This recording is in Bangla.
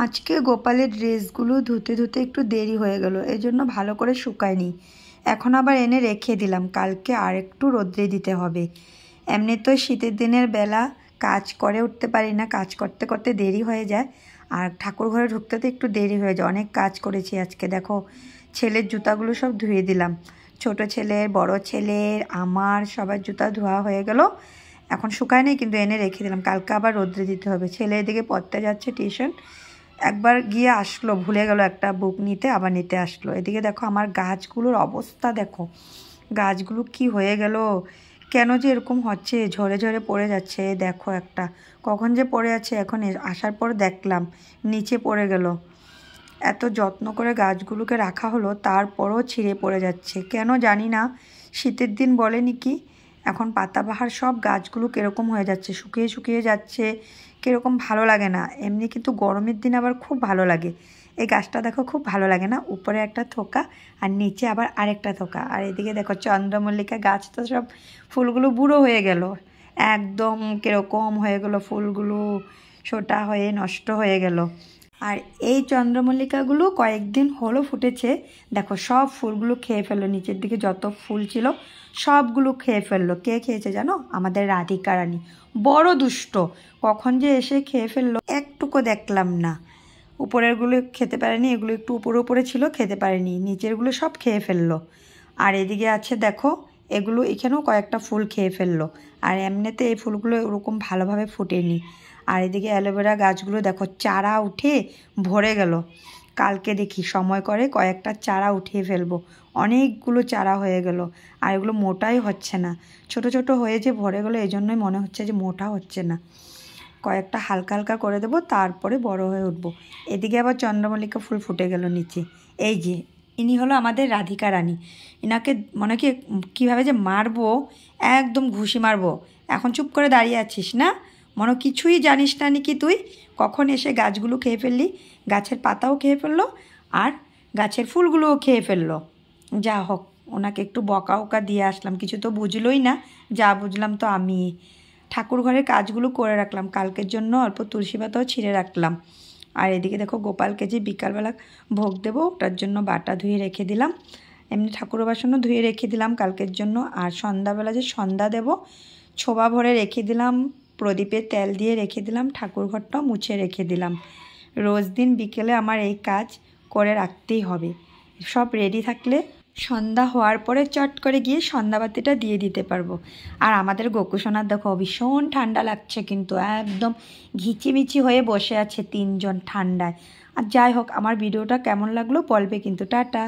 আজকে গোপালের ড্রেসগুলো ধুতে ধুতে একটু দেরি হয়ে গেল, এই জন্য ভালো করে শুকায়নি। এখন আবার এনে রেখে দিলাম, কালকে আর একটু রোদ্রে দিতে হবে। এমনি তো শীতের দিনের বেলা কাজ করে উঠতে পারি না, কাজ করতে করতে দেরি হয়ে যায়। আর ঠাকুর ঘরে ঢুকতে তো একটু দেরি হয়ে যায়, অনেক কাজ করেছি আজকে। দেখো ছেলের জুতাগুলো সব ধুয়ে দিলাম, ছোট ছেলের, বড় ছেলের, আমার সবার জুতা ধোয়া হয়ে গেল। এখন শুকায় নেই কিন্তু এনে রেখে দিলাম, কালকে আবার রোদ্রে দিতে হবে। ছেলে এদিকে পড়তে যাচ্ছে টিউশন, একবার গিয়ে আসলো, ভুলে গেল একটা বুক নিতে, আবার নিতে আসলো। এদিকে দেখো আমার গাছগুলোর অবস্থা দেখো, গাছগুলো কি হয়ে গেল, কেন যে এরকম হচ্ছে, ঝরে ঝরে পড়ে যাচ্ছে। দেখো একটা কখন যে পড়ে যাচ্ছে, এখন আসার পর দেখলাম নিচে পড়ে গেল। এত যত্ন করে গাছগুলোকে রাখা হলো, তারপরও ছিঁড়ে পড়ে যাচ্ছে, কেন জানি না। শীতের দিন বলেনি কি, এখন পাতাবাহার সব গাছগুলো কীরকম হয়ে যাচ্ছে, শুকিয়ে শুকিয়ে যাচ্ছে, কীরকম ভালো লাগে না। এমনি কিন্তু গরমের দিন আবার খুব ভালো লাগে। এই গাছটা দেখো খুব ভালো লাগে না, উপরে একটা থোকা আর নিচে আবার আরেকটা থোকা। আর এদিকে দেখো চন্দ্রমল্লিকা গাছ তো সব ফুলগুলো বুড়ো হয়ে গেল, একদম কীরকম হয়ে গেল, ফুলগুলো ছোটা হয়ে নষ্ট হয়ে গেল। আর এই চন্দ্রমল্লিকাগুলো কয়েকদিন হলো ফুটেছে, দেখো সব ফুলগুলো খেয়ে ফেললো, নিচের দিকে যত ফুল ছিল সবগুলো খেয়ে ফেললো। কে খেয়েছে জানো? আমাদের রাধিকা রানী, বড় দুষ্ট, কখন যে এসে খেয়ে ফেললো, একটুকু দেখলাম না। উপরেরগুলো খেতে পারেনি, এগুলো একটু উপরে উপরে ছিল, খেতে পারেনি, নিচেরগুলো সব খেয়ে ফেললো। আর এদিকে আছে দেখো, এগুলো এখানেও কয়েকটা ফুল খেয়ে ফেললো। আর এমনিতে এই ফুলগুলো ওরকম ভালোভাবে ফুটেনি। আর এদিকে অ্যালোভেরা গাছগুলো দেখো চারা উঠে ভরে গেল, কালকে দেখি সময় করে কয়েকটা চারা উঠিয়ে ফেলবো। অনেকগুলো চারা হয়ে গেল, আর এগুলো মোটাই হচ্ছে না, ছোট ছোট হয়ে যে ভরে গেলো, এই জন্যই মনে হচ্ছে যে মোটা হচ্ছে না। কয়েকটা হালকা হালকা করে দেবো, তারপরে বড় হয়ে উঠবো। এদিকে আবার চন্দ্রমল্লিকা ফুল ফুটে গেল নিচে। এই যে ইনি হলো আমাদের রাধিকা রানী, ইনাকে মনে কি কীভাবে যে মারবো, একদম ঘুষি মারবো। এখন চুপ করে দাঁড়িয়ে আছিস না, মনে কিছুই জানিস না নাকি তুই? কখন এসে গাছগুলো খেয়ে ফেললি, গাছের পাতাও খেয়ে ফেললো আর গাছের ফুলগুলোও খেয়ে ফেললো। যা হোক, ওনাকে একটু বকা ওকা দিয়ে আসলাম, কিছু তো বুঝলোই না, যা বুঝলাম তো আমি। ঠাকুর ঘরের কাজগুলো করে রাখলাম, কালকের জন্য অল্প তুলসী পাতাও ছিঁড়ে রাখলাম। আর এদিকে দেখো গোপালকে যে বিকালবেলা ভোগ দেবো, ওটার জন্য বাটা ধুয়ে রেখে দিলাম, এমনি ঠাকুর বাসনও ধুয়ে রেখে দিলাম কালকের জন্য। আর সন্ধ্যাবেলা যে সন্ধ্যা দেব, ছোবা ভরে রেখে দিলাম, প্রদীপে তেল দিয়ে রেখে দিলাম, ঠাকুর ঘরটাও মুছে রেখে দিলাম। রোজ দিন বিকেলে আমার এই কাজ করে রাখতেই হবে। সব রেডি থাকলে সন্ধ্যা হওয়ার পরে চট করে গিয়ে সন্ধ্যাবাতিটা দিয়ে দিতে পারবো। আর আমাদের গোকুসোনার দেখো ভীষণ ঠান্ডা লাগছে, কিন্তু একদম ঘিচিমিচি হয়ে বসে আছে তিনজন ঠান্ডায়। আর যাই হোক, আমার ভিডিওটা কেমন লাগলো বলবে কিন্তু। টাটা।